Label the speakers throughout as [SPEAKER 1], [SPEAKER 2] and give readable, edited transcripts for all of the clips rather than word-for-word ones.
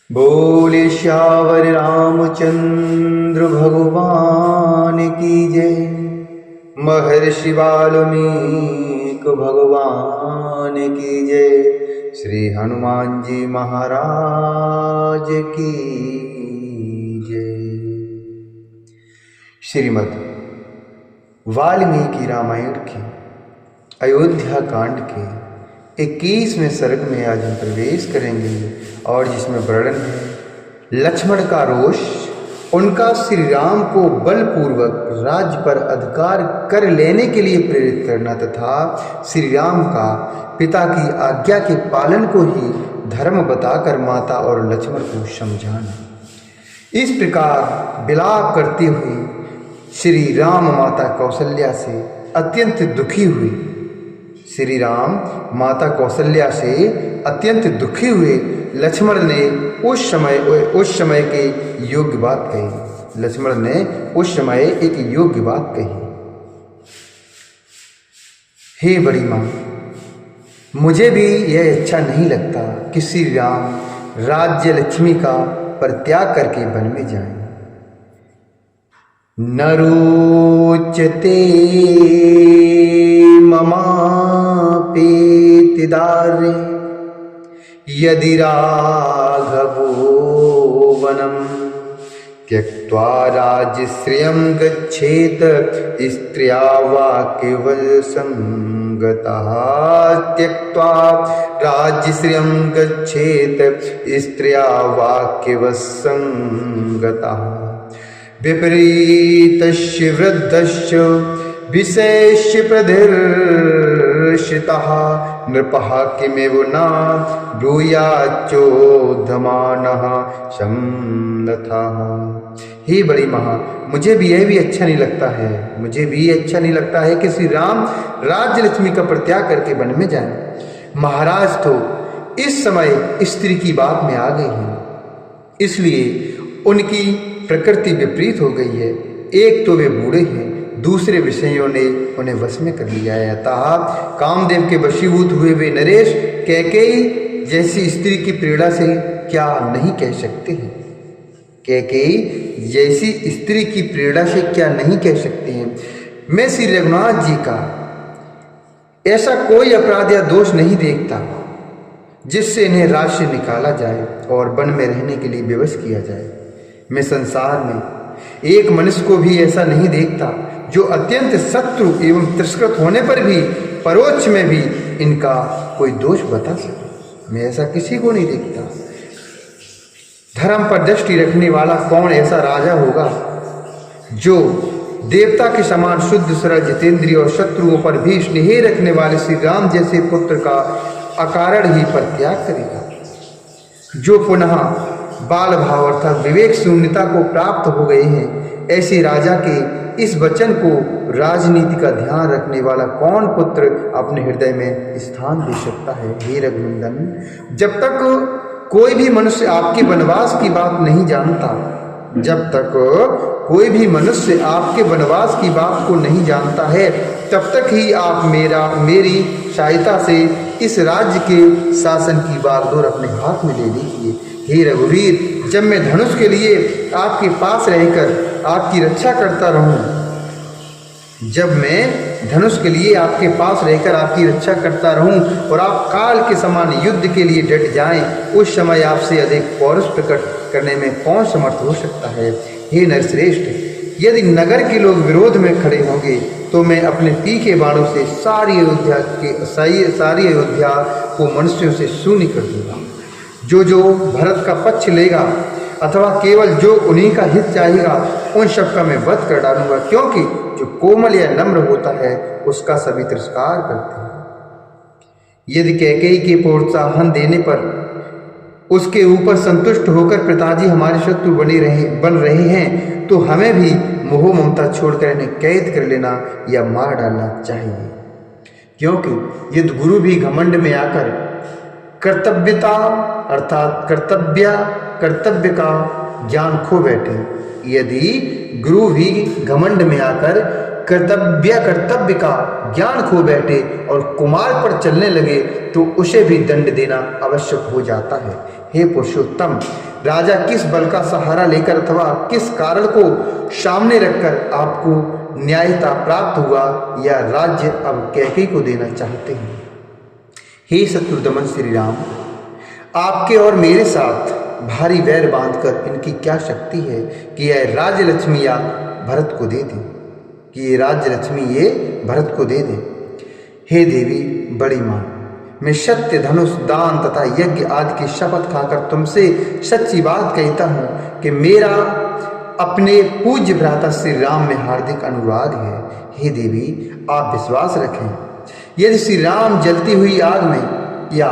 [SPEAKER 1] बोले श्यावर रामचंद्र भगवान की जय। महर्षि वाल्मीकि भगवान की जय। श्री हनुमान जी महाराज की जय। श्रीमद् वाल्मीकि रामायण के अयोध्या कांड के 21वें सर्ग में आज हम प्रवेश करेंगे और जिसमें वर्णन है लक्ष्मण का रोष, उनका श्री राम को बलपूर्वक राज्य पर अधिकार कर लेने के लिए प्रेरित करना तथा श्री राम का पिता की आज्ञा के पालन को ही धर्म बताकर माता और लक्ष्मण को समझाना। इस प्रकार विलाप करती हुई श्री राम माता कौशल्या से अत्यंत दुखी हुई। श्री राम माता कौशल्या से अत्यंत दुखी हुए लक्ष्मण ने उस समय के योग्य बात कही। लक्ष्मण ने उस समय एक योग्य बात कही। हे बड़ी माँ, मुझे भी यह अच्छा नहीं लगता कि श्री राम राज्य लक्ष्मी का परित्याग करके वन में जाएं। न रोचते ममापेतिदारे यदि राघवो वनम त्यक्त्वा राज्यश्रियं गच्छेत स्त्रिया वा केवल संगतः। त्यक्त्वा राज्यश्रियं गच्छेत स्त्रिया वा केवल संगतः। विपरीतस्य वृद्धस्य विशेष्य प्रदर्शितः नृपः किमेव न ब्रूयाच्चोद्धमानः सम्नतः। हे बड़ी महा, मुझे भी यह भी अच्छा नहीं लगता है कि श्री राम राज्य लक्ष्मी का परित्याग करके वन में जाएं। महाराज तो इस समय स्त्री की बात में आ गई हैं, इसलिए उनकी प्रकृति विपरीत हो गई है। एक तो वे बूढ़े हैं, दूसरे विषयों ने उन्हें वश में कर लिया है। अतः कामदेव के वशीभूत हुए वे नरेश कैकेयी जैसी स्त्री की प्रेरणा से क्या नहीं कह सकते हैं। कैकेयी जैसी स्त्री की प्रेरणा से क्या नहीं कह सकते हैं। मैं श्री रघुनाथ जी का ऐसा कोई अपराध या दोष नहीं देखता जिससे इन्हें राज्य से निकाला जाए और वन में रहने के लिए विवश किया जाए। मैं संसार में एक मनुष्य को भी ऐसा नहीं देखता जो अत्यंत शत्रु एवं तिरस्कृत होने पर भी परोक्ष में भी इनका कोई दोष बता सके। मैं ऐसा किसी को नहीं देखता। धर्म पर दृष्टि रखने वाला कौन ऐसा राजा होगा जो देवता के समान शुद्ध सरल जितेंद्रिय और शत्रुओं पर भी स्नेह रखने वाले श्री राम जैसे पुत्र का अकारण ही परित्याग करेगा। जो पुनः बाल भाव अर्थात विवेक शून्यता को प्राप्त हो गए हैं, ऐसे राजा के इस वचन को राजनीति का ध्यान रखने वाला कौन पुत्र अपने हृदय में स्थान दे सकता है। हे रघुनंदन, जब तक कोई भी मनुष्य आपके वनवास की बात नहीं जानता, जब तक कोई भी मनुष्य आपके वनवास की बात को नहीं जानता है, तब तक ही आप मेरी सहायता से इस राज्य के शासन की बागडोर अपने हाथ में ले लीजिए। हे रघुवीर, जब मैं धनुष के लिए आपके पास रहकर आपकी रक्षा करता रहूं, जब मैं धनुष के लिए आपके पास रहकर आपकी रक्षा करता रहूं और आप काल के समान युद्ध के लिए डट जाएं, उस समय आपसे अधिक पौरुष प्रकट करने में कौन समर्थ हो सकता है। हे नरश्रेष्ठ, यदि नगर के लोग विरोध में खड़े होंगे तो मैं अपने तीखे बाणों से सारी अयोध्या को मनुष्यों से शून्य कर दूंगा। जो भरत का पक्ष लेगा अथवा केवल जो उन्हीं का हित चाहेगा, उन सब का मैं वध कर डालूंगा, क्योंकि जो कोमल या नम्र होता है उसका सभी तिरस्कार करते हैं। यदि कैकेयी के प्रोत्साहन देने पर उसके ऊपर संतुष्ट होकर पिताजी हमारे शत्रु बन रहे हैं, तो हमें भी मोह ममता छोड़कर इन्हें कैद कर लेना या मार डालना चाहिए। क्योंकि यदि गुरु भी घमंड में आकर कर्तव्यता अर्थात कर्तव्य का ज्ञान खो बैठे, यदि गुरु भी घमंड में आकर कर्तव्य का ज्ञान खो बैठे और कुमार्ग पर चलने लगे तो उसे भी दंड देना आवश्यक हो जाता है। हे पुरुषोत्तम, राजा किस बल का सहारा लेकर अथवा किस कारण को सामने रखकर आपको न्यायता प्राप्त हुआ या राज्य अब कैकेयी को देना चाहते हैं? हे शत्रुदमन श्री राम, आपके और मेरे साथ भारी वैर बांधकर इनकी क्या शक्ति है कि यह राज्य लक्ष्मी या भरत को दे दें, कि ये राज्य लक्ष्मी ये भरत को दे दें। हे देवी बड़ी माँ, मैं सत्य, धनुष, दान तथा यज्ञ आदि की शपथ खाकर तुमसे सच्ची बात कहता हूँ कि मेरा अपने पूज्य भ्राता श्री राम में हार्दिक अनुराग है। हे देवी, आप विश्वास रखें, यदि श्री राम जलती हुई आग में या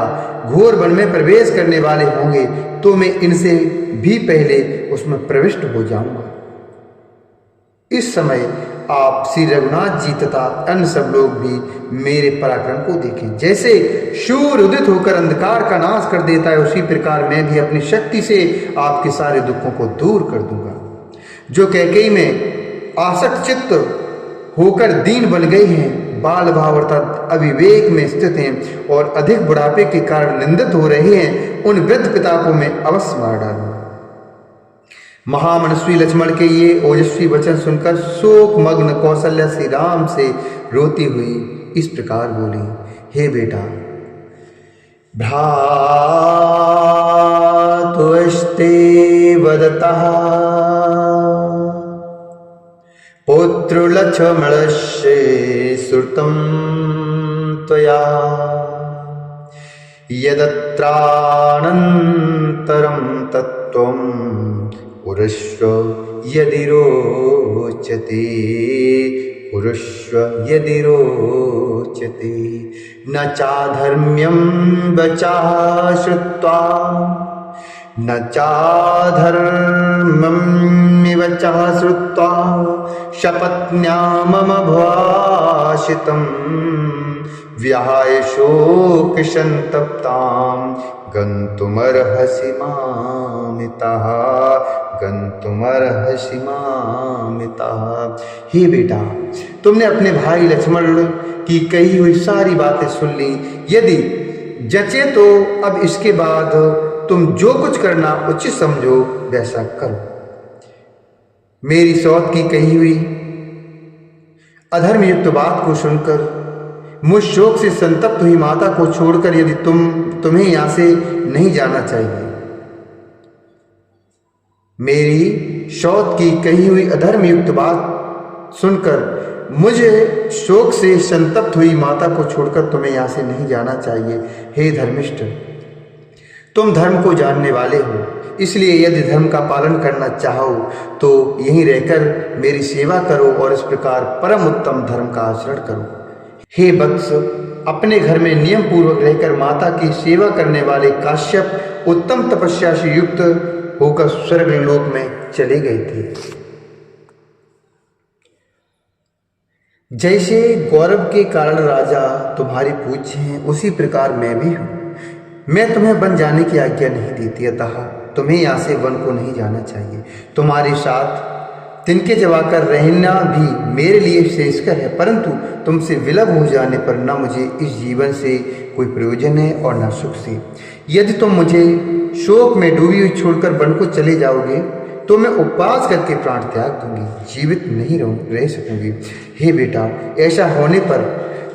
[SPEAKER 1] घोर वन में प्रवेश करने वाले होंगे तो मैं इनसे भी पहले उसमें प्रविष्ट हो जाऊंगा। इस समय आप श्री रघुनाथ जी तथा अन्य सब लोग भी मेरे पराक्रम को देखें। जैसे सूर्य उदित होकर अंधकार का नाश कर देता है, उसी प्रकार मैं भी अपनी शक्ति से आपके सारे दुखों को दूर कर दूंगा। जो कैकेयी में आसक्त चित्त होकर दीन बन गए हैं, बाल भाव अर्थात अविवेक में स्थित हैं और अधिक बुढ़ापे के कारण निंदित हो रहे हैं, उन वृद्ध पिता को मैं अवश्य मार डालूंगा। महामनस्वी लक्ष्मण के ये ओजस्वी वचन सुनकर शोक मग्न कौशल्या श्री राम से रोती हुई इस प्रकार बोली, हे बेटा, भ्रातुस्ते वदतः पुत्र लक्ष्मणस्य श्रुतं त्वया यदत्रानन्तरं तत्त्वं पुरुष्व यदि रोचते, पुरुष्व यदि रोचते, न चाधर्म्यं वचः श्रुत्वा, न चाधर्मं वचः श्रुत्वा शपत्न्या मम भाषितं विहाय शोकसंतप्तां गन्तुमर्हसि मामितः, गन्तुमर्हसि मामितः। हे बेटा, तुमने अपने भाई लक्ष्मण की कही हुई सारी बातें सुन ली। यदि जचे तो अब इसके बाद तुम जो कुछ करना उचित समझो वैसा करो। मेरी सौत की कही हुई अधर्म युक्त बात को सुनकर मुझ शोक से संतप्त हुई माता को छोड़कर यदि तुम्हें यहां से नहीं जाना चाहिए। मेरी शौत की कही हुई अधर्म युक्त बात सुनकर मुझे शोक से संतप्त हुई माता को छोड़कर तुम्हें यहां से नहीं जाना चाहिए। हे धर्मिष्ठ, तुम धर्म को जानने वाले हो, इसलिए यदि धर्म का पालन करना चाहो तो यहीं रहकर मेरी सेवा करो और इस प्रकार परम उत्तम धर्म का आचरण करो। हे वत्स, अपने घर में नियम पूर्वक रहकर माता की सेवा करने वाले काश्यप उत्तम तपस्या से युक्त होकर स्वर्ग लोक में चले गए थे। जैसे गौरव के कारण राजा तुम्हारी पूज्य हैं, उसी प्रकार मैं भी हूँ। मैं तुम्हें वन जाने की आज्ञा नहीं देती, अतः तुम्हें यहाँ से वन को नहीं जाना चाहिए। तुम्हारे साथ तिनके जवाकर रहना भी मेरे लिए श्रेयस्कर है, परंतु तुमसे विलग हो जाने पर न मुझे इस जीवन से कोई प्रयोजन है और न सुख से। यदि तुम मुझे शोक में डूबी हुई छोड़कर वन को चले जाओगे तो मैं उपवास करके प्राण त्याग दूंगी, जीवित नहीं रह सकूंगी। हे बेटा, ऐसा होने पर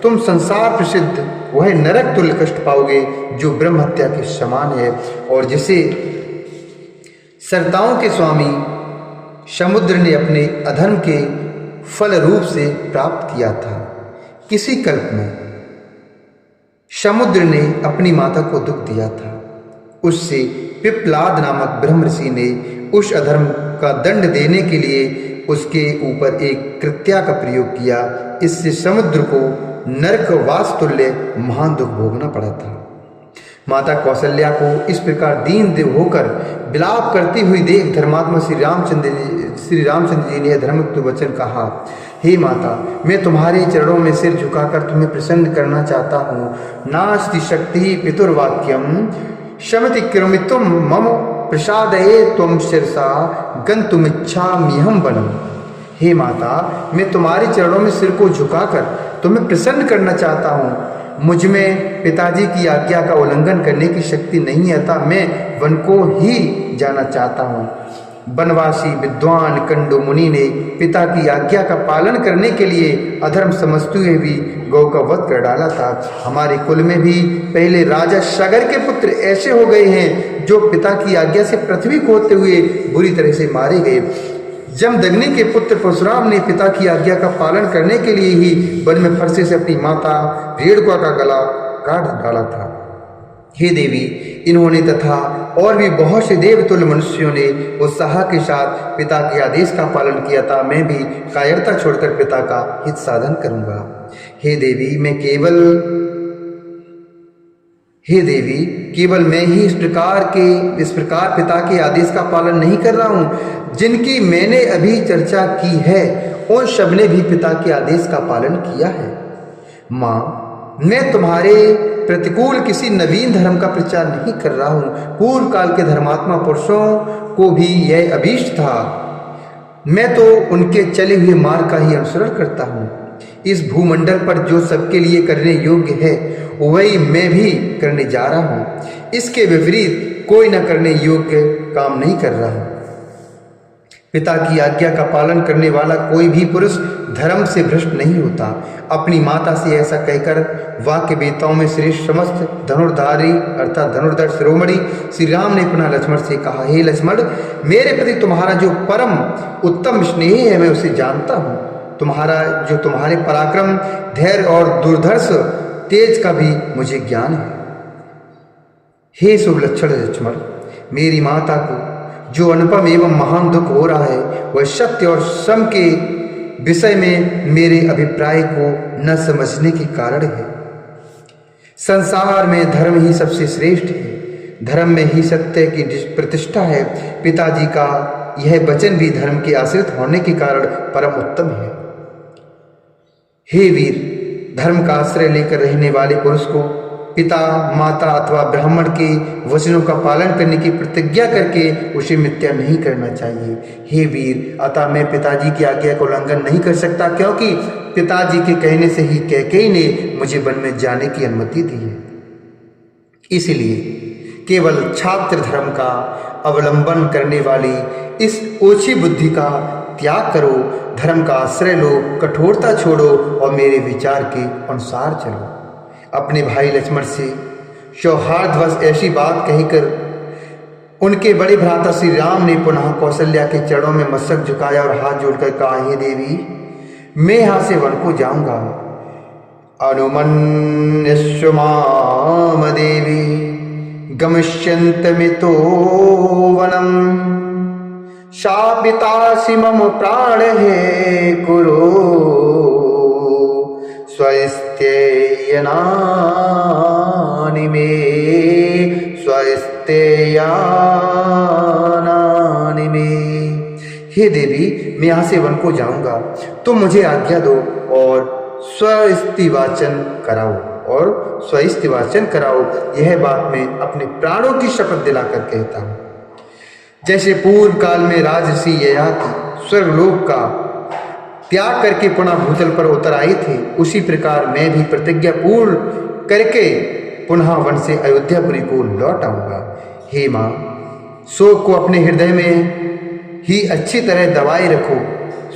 [SPEAKER 1] तुम संसार प्रसिद्ध वह नरक तुल्य कष्ट पाओगे जो ब्रह्म हत्या के समान है और जिसे सरताओं के स्वामी समुद्र ने अपने अधर्म के फल रूप से प्राप्त किया था। किसी कल्प में समुद्र ने अपनी माता को दुख दिया था, उससे पिप्लाद नामक ब्रह्म ऋषि ने उस अधर्म का दंड देने के लिए उसके ऊपर एक कृत्या का प्रयोग किया। इससे समुद्र को नरकवास तुल्य महान दुख भोगना पड़ा था। माता कौशल्या को इस प्रकार दीन होकर विलाप करती हुई देख धर्मात्मा श्री रामचंद्र जी ने धर्मयुक्त वचन कहा, हे माता, मैं तुम्हारे चरणों में सिर झुकाकर तुम्हें प्रसन्न करना चाहता हूँ। नास्ति शक्ति पितुर्वाक्यम शमतिक्रमि तुम मम प्रसादये त्वं शिरसा गन्तुमिच्छाम्यहं वनम्। हे माता, मैं तुम्हारे चरणों में सिर को झुकाकर तुम्हें प्रसन्न करना चाहता हूँ। मुझ में पिताजी की आज्ञा का उल्लंघन करने की शक्ति नहीं है, अतः मैं वन को ही जाना चाहता हूँ। वनवासी विद्वान कंडु मुनि ने पिता की आज्ञा का पालन करने के लिए अधर्म समझते हुए भी गौ का वध कर डाला था। हमारे कुल में भी पहले राजा शगर के पुत्र ऐसे हो गए हैं जो पिता की आज्ञा से पृथ्वी खोदते हुए बुरी तरह से मारे गए। जमदग्नि के पुत्र परशुराम ने पिता की आज्ञा का पालन करने के लिए ही वन में फरसे से अपनी माता रेणुका का गला काट डाला था। हे देवी, इन्होंने तथा और भी बहुत से देवतुल्य मनुष्यों ने उत्साह के साथ पिता के आदेश का पालन किया था। मैं भी कायरता छोड़कर पिता का हित साधन करूंगा। हे देवी, केवल मैं ही इस प्रकार पिता के आदेश का पालन नहीं कर रहा हूँ। जिनकी मैंने अभी चर्चा की है उन सब ने भी पिता के आदेश का पालन किया है। माँ, मैं तुम्हारे प्रतिकूल किसी नवीन धर्म का प्रचार नहीं कर रहा हूँ। पूर्व काल के धर्मात्मा पुरुषों को भी यह अभीष्ट था। मैं तो उनके चले हुए मार्ग का ही अनुसरण करता हूँ। इस भूमंडल पर जो सबके लिए करने योग्य है वही मैं भी करने जा रहा हूँ। इसके विपरीत कोई न करने योग्य काम नहीं कर रहा हूँ। पिता की आज्ञा का पालन करने वाला कोई भी पुरुष धर्म से भ्रष्ट नहीं होता। अपनी माता से ऐसा कहकर वाक्य वेताओं में श्रेष्ठ समस्त धनुर्धारी अर्थात धनुर्धर शिरोमणि श्री राम ने पुनः लक्ष्मण से कहा, हे लक्ष्मण, मेरे प्रति तुम्हारा जो परम उत्तम स्नेह है मैं उसे जानता हूँ। तुम्हारे पराक्रम, धैर्य और दुर्धर्ष तेज का भी मुझे ज्ञान है। हे शुभ लक्ष्मण, मेरी माता को जो अनुपम एवं महान दुख हो रहा है वह सत्य और श्रम के विषय में मेरे अभिप्राय को न समझने के कारण है। संसार में धर्म ही सबसे श्रेष्ठ है। धर्म में ही सत्य की प्रतिष्ठा है। पिताजी का यह वचन भी धर्म के आश्रित होने के कारण परम उत्तम है। हे वीर, धर्म का आश्रय लेकर रहने वाले पुरुष को पिता, माता अथवा ब्राह्मण के वचनों का पालन करने की प्रतिज्ञा करके उसे मिथ्या नहीं करना चाहिए। हे वीर, अतः मैं पिताजी की आज्ञा का उल्लंघन नहीं कर सकता, क्योंकि पिताजी के कहने से ही कैकेयी ने मुझे वन में जाने की अनुमति दी है। इसलिए केवल छात्र धर्म का अवलंबन करने वाली इस ओछी बुद्धि का त्याग करो, धर्म का आश्रय लो, कठोरता छोड़ो और मेरे विचार के अनुसार चलो। अपने भाई लक्ष्मण से सौहार्दवश ऐसी बात कहकर उनके बड़े भ्राता श्री राम ने पुनः कौशल्या के चरणों में मस्तक झुकाया और हाथ जोड़कर कहा, हे देवी, मैं यहाँ से वन को जाऊंगा। अनुमन्यस्व माम देवी गमिष्यन्तमितो वनम शापितासि मम प्राणहे कुरु स्वस्त्ययनानि मे स्वस्त्ययानानि मे। हे देवी, मैं यहाँ से वन को जाऊंगा, तुम मुझे आज्ञा दो और स्वस्तिवाचन कराओ। यह बात मैं अपने प्राणों की शपथ दिलाकर कहता हूँ। जैसे पूर्व काल में राजर्षि ययाति स्वर्गलोक का त्याग करके पुनः भूतल पर उतर आए थे, उसी प्रकार मैं भी प्रतिज्ञा पूर्ण करके पुनः वन से अयोध्यापुरी को लौट आऊंगा। हे माँ, शोक को अपने हृदय में ही अच्छी तरह दबाए रखो,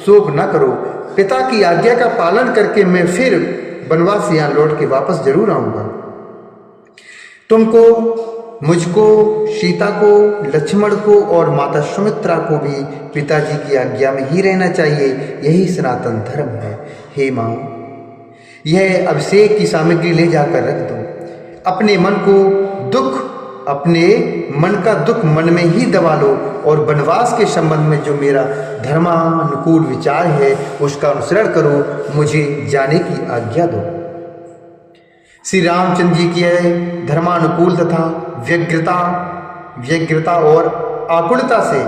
[SPEAKER 1] शोक न करो। पिता की आज्ञा का पालन करके मैं फिर वनवास यहाँ लौट के वापस जरूर आऊंगा। तुमको, मुझको, सीता को, लक्ष्मण को और माता सुमित्रा को भी पिताजी की आज्ञा में ही रहना चाहिए। यही सनातन धर्म है। हे माँ, यह अभिषेक की सामग्री ले जाकर रख दो। अपने मन का दुख मन में ही दबा लो और वनवास के संबंध में जो मेरा धर्मानुकूल विचार है उसका अनुसरण करो। मुझे जाने की आज्ञा दो। श्री रामचंद्र जी की धर्मानुकूल तथा व्यग्रता और आकुलता से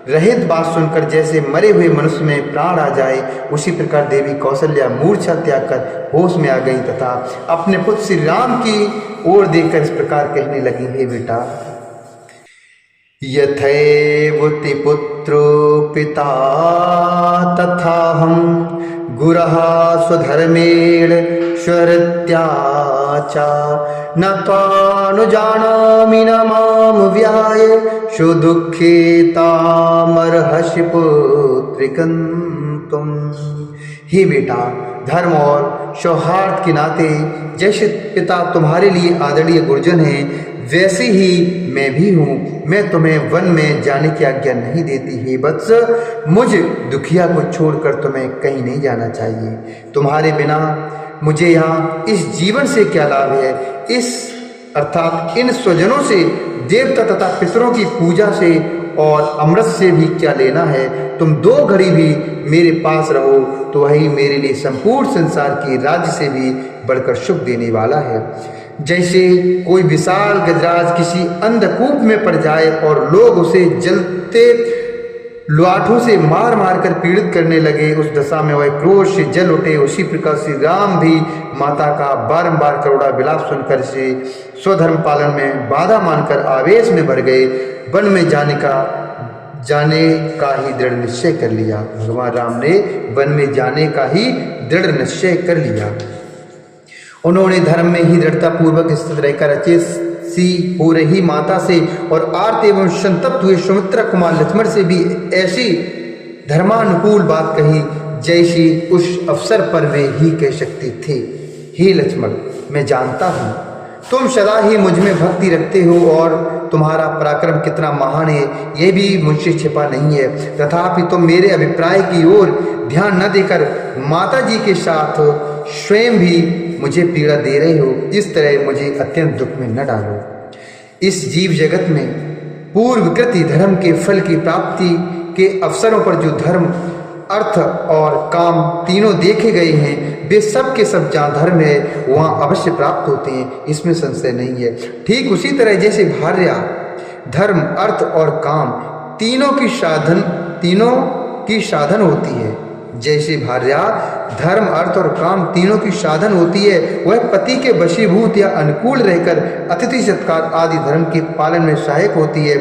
[SPEAKER 1] रहित बात सुनकर जैसे मरे हुए मनुष्य में प्राण आ जाए, उसी प्रकार देवी कौशल्या मूर्छा त्याग कर होश में आ गई तथा अपने पुत्र श्री राम की ओर देखकर इस प्रकार कहने लगी, हे बेटा, यथैवति पुत्रो पिता तथाहं गुरः स्वधर्मेण स्वहृत्या च न त्वानुजानामि न मां व्याय सुदुःखितामर्हसि पुत्रिकं तुम। हे बेटा, धर्म और सौहार्द के नाते जैसे पिता तुम्हारे लिए आदरणीय गुरुजन हैं, वैसे ही मैं भी हूँ। मैं तुम्हें वन में जाने की आज्ञा नहीं देती। हे वत्स, मुझ दुखिया को छोड़कर तुम्हें कहीं नहीं जाना चाहिए। तुम्हारे बिना मुझे यहाँ इस जीवन से क्या लाभ है? इस अर्थात इन स्वजनों से, देवता तथा पितरों की पूजा से और अमृत से भी क्या लेना है? तुम 2 घड़ी भी मेरे पास रहो तो वही मेरे लिए संपूर्ण संसार के राज्य से भी बढ़कर सुख देने वाला है। जैसे कोई विशाल गजराज किसी अंधकूप में पड़ जाए और लोग उसे जलते लुआठों से मार मार कर पीड़ित करने लगे, उस दशा में वह क्रोध से जल उठे, उसी प्रकार श्री राम भी माता का बारंबार करुणा विलाप सुनकर से स्वधर्म पालन में बाधा मानकर आवेश में भर गए। वन में जाने का ही दृढ़ निश्चय कर लिया। भगवान राम ने वन में जाने का ही दृढ़ निश्चय कर लिया। उन्होंने धर्म में ही दृढ़ता पूर्वक स्थित रहकर अचेत सी हो रही माता से और आर्त एवं संतप्त हुए सुमित्रा कुमार लक्ष्मण से भी ऐसी धर्मानुकूल बात कही जैसी उस अवसर पर वे ही कह सकते थे। हे लक्ष्मण, मैं जानता हूँ तुम सदा ही मुझ में भक्ति रखते हो और तुम्हारा पराक्रम कितना महान है यह भी मुझसे छिपा नहीं है। तथापि तुम मेरे अभिप्राय की ओर ध्यान न देकर माता जी के साथ स्वयं भी मुझे पीड़ा दे रहे हो। इस तरह मुझे अत्यंत दुख में न डालो। इस जीव जगत में पूर्वकृति धर्म के फल की प्राप्ति के अवसरों पर जो धर्म, अर्थ और काम तीनों देखे गए हैं, वे सब के सब जहाँ धर्म है वहाँ अवश्य प्राप्त होते हैं, इसमें संशय नहीं है। ठीक उसी तरह जैसे भार्या धर्म, अर्थ और काम तीनों की साधन होती है, जैसे भार्या धर्म, अर्थ और काम तीनों की साधन होती है, वह पति के वशीभूत या अनुकूल रहकर अतिथि सत्कार आदि धर्म के पालन में सहायक होती है।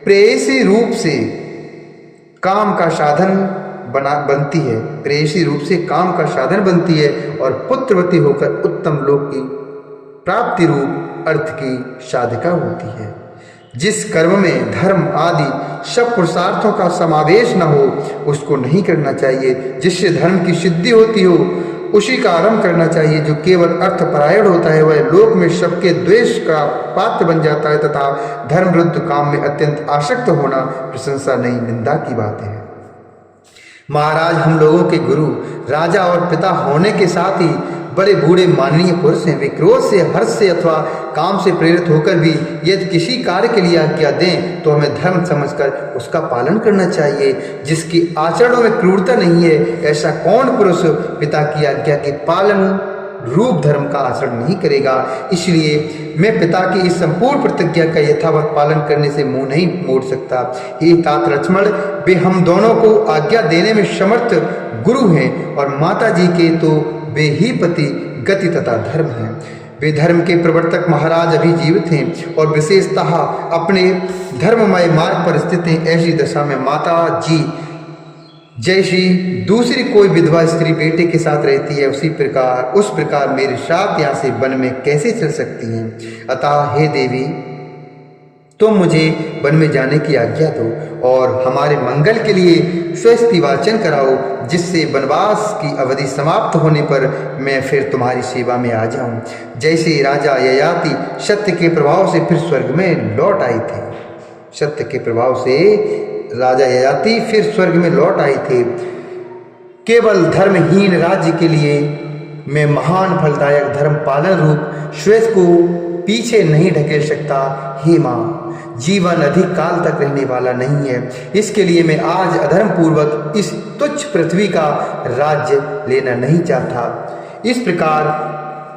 [SPEAKER 1] प्रेयसी रूप से काम का साधन बनती है, प्रेयसी रूप से काम का साधन बनती है और पुत्रवती होकर उत्तम लोक की प्राप्ति रूप अर्थ की साधिका होती है। जिस कर्म में धर्म आदि सब पुरुषार्थों का समावेश न हो उसको नहीं करना चाहिए। जिससे धर्म की सिद्धि होती हो उसी का आरंभ करना चाहिए। जो केवल अर्थपरायण होता है वह लोक में सबके द्वेष का पात्र बन जाता है तथा धर्म विरुद्ध काम में अत्यंत आसक्त होना प्रशंसा नहीं, निंदा की बात है। महाराज, हम लोगों के गुरु, राजा और पिता होने के साथ ही बड़े बूढ़े माननीय पुरुष हैं। वे क्रोध से, हर्ष से अथवा काम से प्रेरित होकर भी यदि किसी कार्य के लिए आज्ञा दें तो हमें धर्म समझकर उसका पालन करना चाहिए। जिसकी आचरणों में क्रूरता नहीं है, ऐसा कौन पुरुष पिता की आज्ञा के पालन रूप धर्म का आचरण नहीं करेगा। इसलिए मैं पिता की इस संपूर्ण प्रतिज्ञा का यथावत पालन करने से मुंह नहीं मोड़ सकता। हे तात लक्ष्मण, वे हम दोनों को आज्ञा देने में समर्थ गुरु हैं और माता जी के तो वे ही पति, गति तथा धर्म हैं। वे धर्म के प्रवर्तक महाराज अभी जीवित हैं और विशेषतः अपने धर्ममय मार्ग पर स्थित हैं। ऐसी दशा में माता जी जैसी दूसरी कोई विधवा स्त्री बेटे के साथ रहती है उस प्रकार मेरे साथ यहाँ से वन में कैसे चल सकती हैं। अतः हे देवी, तुम मुझे वन में जाने की आज्ञा दो और हमारे मंगल के लिए स्वस्ति वाचन कराओ, जिससे वनवास की अवधि समाप्त होने पर मैं फिर तुम्हारी सेवा में आ जाऊं। जैसे राजा ययाति सत्य के प्रभाव से फिर स्वर्ग में लौट आए थे, सत्य के प्रभाव से राजा ययाति फिर स्वर्ग में लौट आए थे। केवल धर्महीन राज्य के लिए मैं महान फलदायक धर्म पालन रूप श्वेत को पीछे नहीं ढकेल सकता। हे माँ, जीवन अधिक काल तक रहने वाला नहीं है, इसके लिए मैं आज अधर्म पूर्वक इस तुच्छ पृथ्वी का राज्य लेना नहीं चाहता। इस प्रकार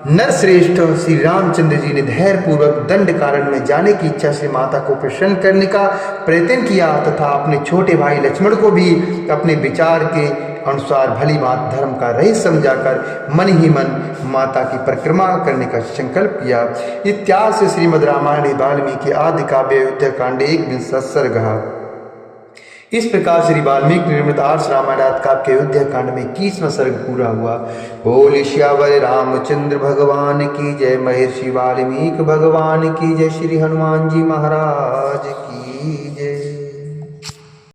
[SPEAKER 1] नरश्रेष्ठ श्री रामचंद्र जी ने धैर्य पूर्वक दंड कारण में जाने की इच्छा से माता को प्रसन्न करने का प्रयत्न किया तथा अपने छोटे भाई लक्ष्मण को भी अपने विचार के अनुसार भली भांति धर्म का रहस्य समझाकर मन ही मन माता की परिक्रमा करने का संकल्प किया। इत्यादि से श्रीमद् रामायण वाल्मीकि आदि काव्य अयोध्या कांड 1 सर्ग। इस प्रकार श्री वाल्मीकि निर्मित आर्ष रामायण काव्य के अयोध्या कांड में 21वां सर्ग पूरा हुआ। बोल श्यावर रामचंद्र भगवान की जय, महर्षि वाल्मीकि भगवान की जय, श्री हनुमान जी महाराज की जय।